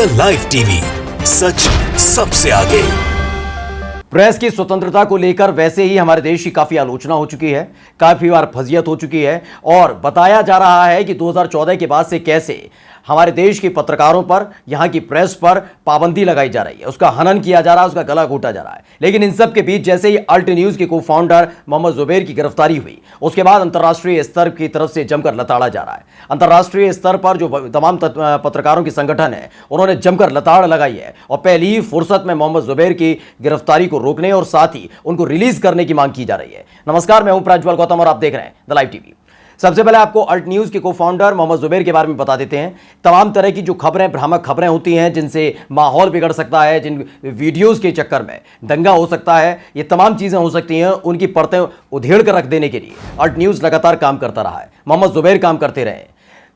The live TV, सच सबसे आगे। Press की स्वतंत्रता को लेकर वैसे ही हमारे देश की काफी आलोचना हो चुकी है, काफी बार फजीयत हो चुकी है और बताया जा रहा है कि 2014 के बाद से कैसे हमारे देश के पत्रकारों पर, यहां की प्रेस पर पाबंदी लगाई जा रही है, उसका हनन किया जा रहा है, उसका गला घोटा जा रहा है। लेकिन इन सब के बीच जैसे ही अल्ट न्यूज के को फाउंडर मोहम्मद जुबैर की गिरफ्तारी हुई, उसके बाद अंतर्राष्ट्रीय स्तर की तरफ से जमकर लताड़ा जा रहा है। अंतर्राष्ट्रीय स्तर पर जो तमाम पत्रकारों के संगठन है, उन्होंने जमकर लताड़ लगाई है और पहली ही फुर्सत में मोहम्मद जुबैर की गिरफ्तारी को रोकने और साथ ही उनको रिलीज करने की मांग की जा रही है। नमस्कार, मैं हूं प्रज्वल गौतम और आप देख रहे हैं द लाइव टीवी। सबसे पहले आपको अल्ट न्यूज के को फाउंडर मोहम्मद जुबैर के बारे में बता देते हैं। तमाम तरह की जो खबरें, भ्रामक खबरें होती हैं जिनसे माहौल बिगड़ सकता है, जिन वीडियोस के चक्कर में दंगा हो सकता है, ये तमाम चीजें हो सकती हैं, उनकी परतें उधेड़ कर रख देने के लिए अल्ट न्यूज लगातार काम करता रहा है। मोहम्मद जुबैर काम करते रहे,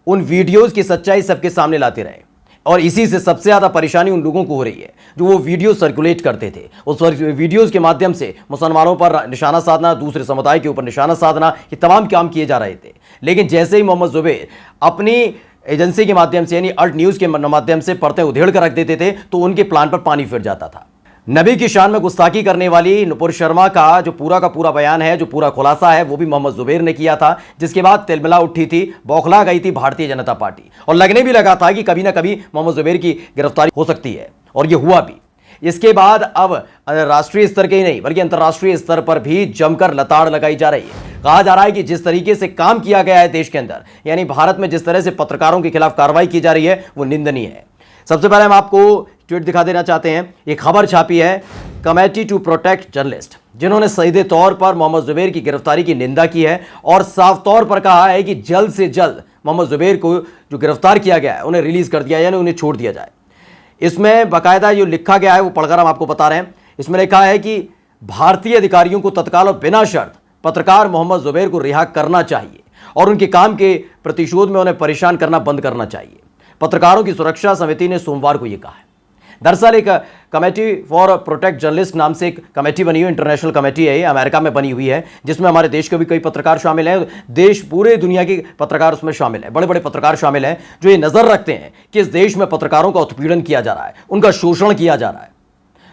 उन वीडियोज की सच्चाई सबके सामने लाते रहे और इसी से सबसे ज़्यादा परेशानी उन लोगों को हो रही है जो वो वीडियो सर्कुलेट करते थे। उस वीडियोज़ के माध्यम से मुसलमानों पर निशाना साधना, दूसरे समुदाय के ऊपर निशाना साधना, ये तमाम काम किए जा रहे थे। लेकिन जैसे ही मोहम्मद जुबैर अपनी एजेंसी के माध्यम से यानी अल्ट न्यूज़ के माध्यम से परतें उधेड़ कर रख देते थे तो उनके प्लान पर पानी फिर जाता था। नबी की शान में गुस्ताखी करने वाली नुपुर शर्मा का जो पूरा का पूरा बयान है, जो पूरा खुलासा है, वो भी मोहम्मद जुबैर ने किया था, जिसके बाद तिलमिला उठी थी, बौखला गई थी भारतीय जनता पार्टी और लगने भी लगा था कि कभी ना कभी मोहम्मद जुबैर की गिरफ्तारी हो सकती है और ये हुआ भी। इसके बाद अब राष्ट्रीय स्तर के ही नहीं बल्कि अंतर्राष्ट्रीय स्तर पर भी जमकर लताड़ लगाई जा रही है। कहा जा रहा है कि जिस तरीके से काम किया गया है देश के अंदर, यानी भारत में जिस तरह से पत्रकारों के खिलाफ कार्रवाई की जा रही है, वो निंदनीय है। सबसे पहले हम आपको ट्वीट दिखा देना चाहते हैं। एक खबर छापी है कमेटी टू प्रोटेक्ट जर्नलिस्ट, जिन्होंने सीधे तौर पर मोहम्मद जुबैर की गिरफ्तारी की निंदा की है और साफ तौर पर कहा है कि जल्द से जल्द मोहम्मद जुबैर को जो गिरफ्तार किया गया है उन्हें रिलीज कर दिया, यानी उन्हें छोड़ दिया जाए। इसमें बाकायदा जो लिखा गया है वो पढ़कर हम आपको बता रहे हैं। इसमें लिखा है कि भारतीय अधिकारियों को तत्काल और बिना शर्त पत्रकार मोहम्मद जुबैर को रिहा करना चाहिए और उनके काम के प्रतिशोध में उन्हें परेशान करना बंद करना चाहिए। पत्रकारों की सुरक्षा समिति ने सोमवार को यह कहा है। दरअसल एक कमेटी फॉर प्रोटेक्ट जर्नलिस्ट नाम से एक कमेटी बनी हुई, इंटरनेशनल कमेटी है, ये अमेरिका में बनी हुई है, जिसमें हमारे देश के भी कई पत्रकार शामिल हैं। देश पूरे दुनिया के पत्रकार उसमें शामिल हैं, बड़े बड़े पत्रकार शामिल हैं जो ये नज़र रखते हैं कि इस देश में पत्रकारों का उत्पीड़न किया जा रहा है, उनका शोषण किया जा रहा है।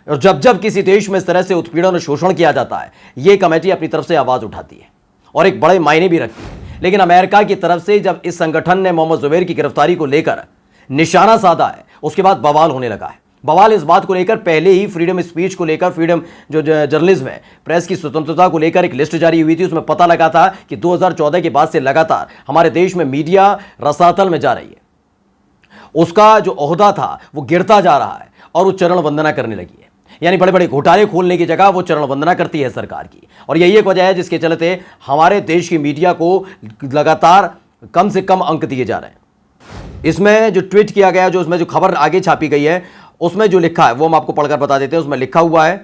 और जब जब किसी देश में इस तरह से उत्पीड़न और शोषण किया जाता है, ये कमेटी अपनी तरफ से आवाज़ उठाती है और एक बड़े मायने भी रखती है। लेकिन अमेरिका की तरफ से जब इस संगठन ने मोहम्मद जुबैर की गिरफ्तारी को लेकर निशाना साधा है, उसके बाद बवाल होने लगा है। बवाल इस बात को लेकर पहले ही फ्रीडम स्पीच को लेकर, फ्रीडम जो जर्नलिज्म है, प्रेस की स्वतंत्रता को लेकर एक लिस्ट जारी हुई थी। उसमें पता लगा था कि 2014 के बाद से लगातार हमारे देश में मीडिया रसातल में जा रही है, उसका जो ओहदा था वो गिरता जा रहा है और वो चरण वंदना करने लगी है। यानी बड़े बड़े घोटाले खोलने की जगह वो चरण वंदना करती है सरकार की। और यही एक वजह है जिसके चलते हमारे देश की मीडिया को लगातार कम से कम अंक दिए जा रहे हैं। इसमें जो ट्वीट किया गया, जो उसमें जो खबर आगे छापी गई है, उसमें जो लिखा है वो हम आपको पढ़कर बता देते हैं। उसमें लिखा हुआ है,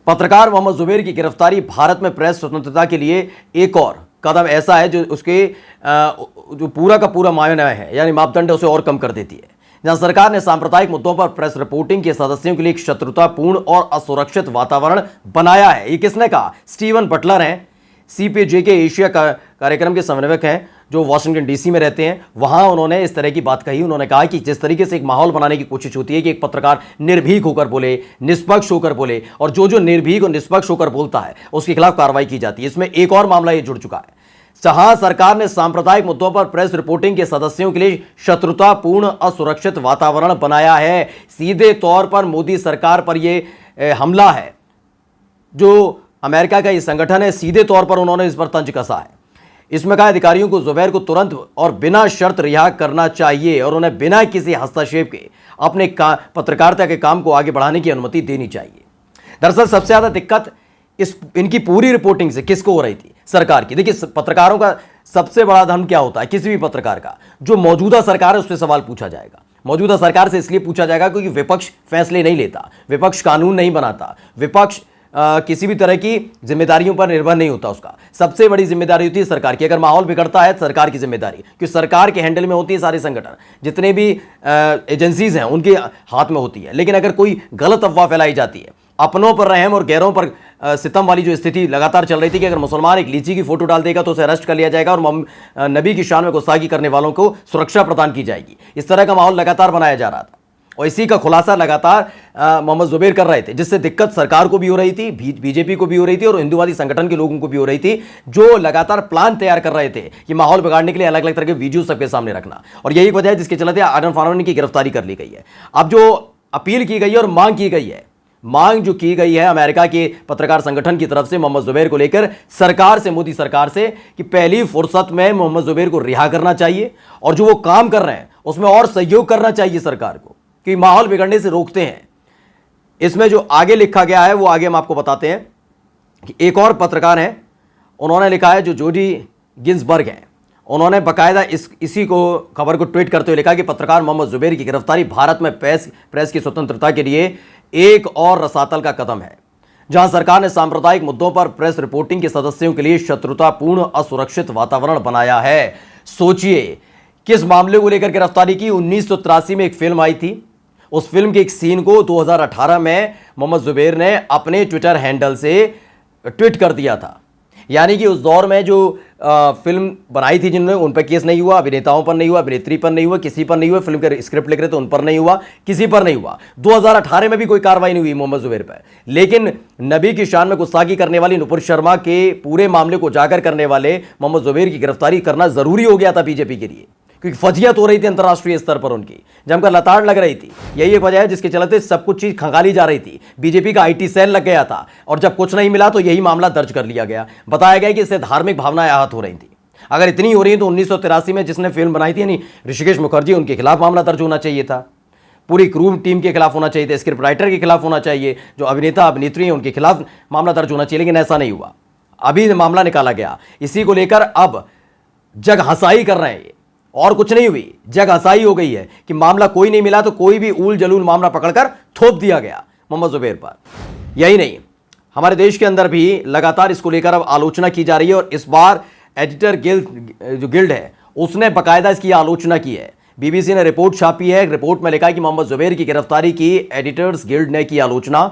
पत्रकार मोहम्मद जुबैर की गिरफ्तारी भारत में प्रेस स्वतंत्रता के लिए एक और कदम ऐसा है जो उसके जो पूरा का पूरा मायने है, यानी मापदंड उसे और कम कर देती है। जहां सरकार ने सांप्रदायिक मुद्दों पर प्रेस रिपोर्टिंग के सदस्यों के लिए एक शत्रुतापूर्ण और असुरक्षित वातावरण बनाया है। ये किसने कहा? स्टीवन बटलर हैं, सीपीजे के एशिया कार्यक्रम के समन्वयक हैं जो वाशिंगटन डीसी में रहते हैं। वहां उन्होंने इस तरह की बात कही। उन्होंने कहा कि जिस तरीके से एक माहौल बनाने की कोशिश होती है कि एक पत्रकार निर्भीक होकर बोले, निष्पक्ष होकर बोले, और जो निर्भीक और निष्पक्ष होकर बोलता है उसके खिलाफ कार्रवाई की जाती है। इसमें एक और मामला ये जुड़ चुका है, जहां सरकार ने सांप्रदायिक मुद्दों पर प्रेस रिपोर्टिंग के सदस्यों के लिए शत्रुतापूर्ण असुरक्षित वातावरण बनाया है। सीधे तौर पर मोदी सरकार पर यह हमला है। जो अमेरिका का ये संगठन है, सीधे तौर पर उन्होंने इस पर तंज कसा है। इसमें कहा अधिकारियों को जुबैर को तुरंत और बिना शर्त रिहा करना चाहिए और उन्हें बिना किसी हस्तक्षेप के अपने पत्रकारिता के काम को आगे बढ़ाने की अनुमति देनी चाहिए। दरअसल सबसे ज्यादा दिक्कत इनकी पूरी रिपोर्टिंग से किसको हो रही थी? सरकार की। देखिए, पत्रकारों का सबसे बड़ा धर्म क्या होता है किसी भी पत्रकार का? जो मौजूदा सरकार है उससे सवाल पूछा जाएगा। मौजूदा सरकार से इसलिए पूछा जाएगा क्योंकि विपक्ष फैसले नहीं लेता, विपक्ष कानून नहीं बनाता, विपक्ष किसी भी तरह की जिम्मेदारियों पर निर्भर नहीं होता। उसका सबसे बड़ी जिम्मेदारी होती है सरकार की। अगर माहौल बिगड़ता है सरकार की जिम्मेदारी, क्योंकि सरकार के हैंडल में होती है सारे संगठन, जितने भी एजेंसीज हैं उनके हाथ में होती है। लेकिन अगर कोई गलत अफवाह फैलाई जाती है, अपनों पर रहम और गैरों पर सितम वाली जो स्थिति लगातार चल रही थी कि अगर मुसलमान एक लीची की फोटो डाल देगा तो उसे अरेस्ट कर लिया जाएगा और नबी की शान में गुस्ताखी करने वालों को सुरक्षा प्रदान की जाएगी, इस तरह का माहौल लगातार बनाया जा रहा था। और इसी का खुलासा लगातार मोहम्मद जुबैर कर रहे थे, जिससे दिक्कत सरकार को भी हो रही थी, बीजेपी को भी हो रही थी और हिंदुवादी संगठन के लोगों को भी हो रही थी, जो लगातार प्लान तैयार कर रहे थे कि माहौल बिगाड़ने के लिए अलग अलग तरह के वीडियो सबके सामने रखना। और यही वजह है जिसके चलते आदम फानवानी की गिरफ्तारी कर ली गई है। अब जो अपील की गई है और मांग की गई है, मांग जो की गई है अमेरिका के पत्रकार संगठन की तरफ से मोहम्मद जुबैर को लेकर सरकार से, मोदी सरकार से, कि पहली फुर्सत में मोहम्मद जुबैर को रिहा करना चाहिए और जो वो काम कर रहे हैं उसमें और सहयोग करना चाहिए सरकार को, कि माहौल बिगड़ने से रोकते हैं। इसमें जो आगे लिखा गया है वो आगे हम आपको बताते हैं कि एक और पत्रकार हैं, उन्होंने लिखा है, जो जोडी गिन्सबर्ग हैं, उन्होंने बाकायदा इसी को खबर को ट्वीट करते हुए लिखा कि पत्रकार मोहम्मद जुबैर की गिरफ्तारी भारत में प्रेस की स्वतंत्रता के लिए एक और रसातल का कदम है, जहां सरकार ने सांप्रदायिक मुद्दों पर प्रेस रिपोर्टिंग के सदस्यों के लिए शत्रुतापूर्ण असुरक्षित वातावरण बनाया है। सोचिए किस मामले को लेकर गिरफ्तारी की। 1983 में एक फिल्म आई थी, उस फिल्म के एक सीन को 2018 में मोहम्मद जुबैर ने अपने ट्विटर हैंडल से ट्वीट कर दिया था। यानी कि उस दौर में जो फिल्म बनाई थी जिन्होंने, उन पर केस नहीं हुआ, अभिनेताओं पर नहीं हुआ, अभिनेत्री पर नहीं हुआ, किसी पर नहीं हुआ, फिल्म के स्क्रिप्ट लिख रहे थे उन पर नहीं हुआ, किसी पर नहीं हुआ। 2018 में भी कोई कार्रवाई नहीं हुई मोहम्मद जुबैर पर। लेकिन नबी की शान में गुस्ताखी करने वाली नुपुर शर्मा के पूरे मामले को उजागर करने वाले मोहम्मद जुबैर की गिरफ्तारी करना जरूरी हो गया था बीजेपी के लिए, क्योंकि फजियत हो रही थी अंतर्राष्ट्रीय स्तर पर, उनकी जमकर लताड़ लग रही थी। यही एक वजह है जिसके चलते सब कुछ चीज खंगाली जा रही थी। बीजेपी का आईटी सेल लग गया था और जब कुछ नहीं मिला तो यही मामला दर्ज कर लिया गया। बताया गया कि इससे धार्मिक भावनाएं आहत हो रही थी। अगर इतनी हो रही है तो 1983 में जिसने फिल्म बनाई थी, यानी ऋषिकेश मुखर्जी, उनके खिलाफ मामला दर्ज होना चाहिए था, पूरी क्रू टीम के खिलाफ होना चाहिए था, स्क्रिप्ट राइटर के खिलाफ होना चाहिए, जो अभिनेता अभिनेत्री हैं उनके खिलाफ मामला दर्ज होना चाहिए, लेकिन ऐसा नहीं हुआ। अभी मामला निकाला गया, इसी को लेकर अब जग हंसाई कर रहे हैं और कुछ नहीं हुई। जग हंसाई हो गई है कि मामला कोई नहीं मिला तो कोई भी ऊल जलूल मामला पकड़कर थोप दिया गया मोहम्मद जुबैर पर। यही नहीं, हमारे देश के अंदर भी लगातार इसको लेकर अब आलोचना की जा रही है और इस बार एडिटर गिल्ड है, उसने बाकायदा इसकी आलोचना की है। बीबीसी ने रिपोर्ट छापी है, रिपोर्ट में लिखा है कि मोहम्मद जुबैर की गिरफ्तारी की एडिटर्स गिल्ड ने की आलोचना।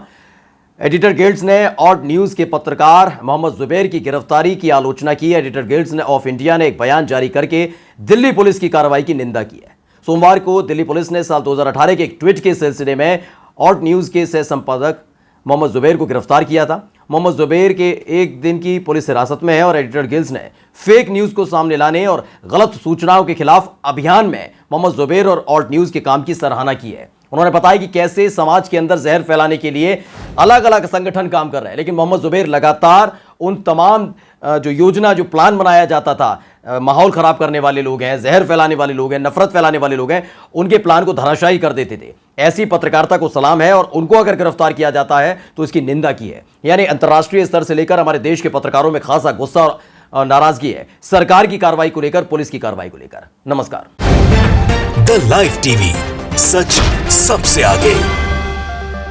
एडिटर गिल्ड्स ने ऑड न्यूज़ के पत्रकार मोहम्मद जुबैर की गिरफ्तारी की आलोचना की। एडिटर गिल्ड्स ने ऑफ इंडिया ने एक बयान जारी करके दिल्ली पुलिस की कार्रवाई की निंदा की है। सोमवार को दिल्ली पुलिस ने साल 2018 के एक ट्वीट के सिलसिले में ऑड न्यूज़ के सह संपादक मोहम्मद जुबैर को गिरफ्तार किया था। मोहम्मद जुबैर के एक दिन की पुलिस हिरासत में है और एडिटर गिल्ड्स ने फेक न्यूज़ को सामने लाने और गलत सूचनाओं के खिलाफ अभियान में मोहम्मद जुबैर और ऑड न्यूज़ के काम की सराहना की है। उन्होंने बताया कि कैसे समाज के अंदर जहर फैलाने के लिए अलग अलग संगठन काम कर रहे हैं, लेकिन मोहम्मद जुबैर लगातार उन तमाम जो योजना, जो प्लान बनाया जाता था, माहौल खराब करने वाले लोग हैं, जहर फैलाने वाले लोग हैं, नफरत फैलाने वाले लोग हैं, उनके प्लान को धराशायी कर देते थे। ऐसी पत्रकारिता को सलाम है और उनको अगर गिरफ्तार किया जाता है तो इसकी निंदा की है। यानी अंतर्राष्ट्रीय स्तर से लेकर हमारे देश के पत्रकारों में खासा गुस्सा और नाराजगी है सरकार की कार्रवाई को लेकर, पुलिस की कार्रवाई को लेकर। नमस्कार। द लाइव टीवी, सच सबसे आगे।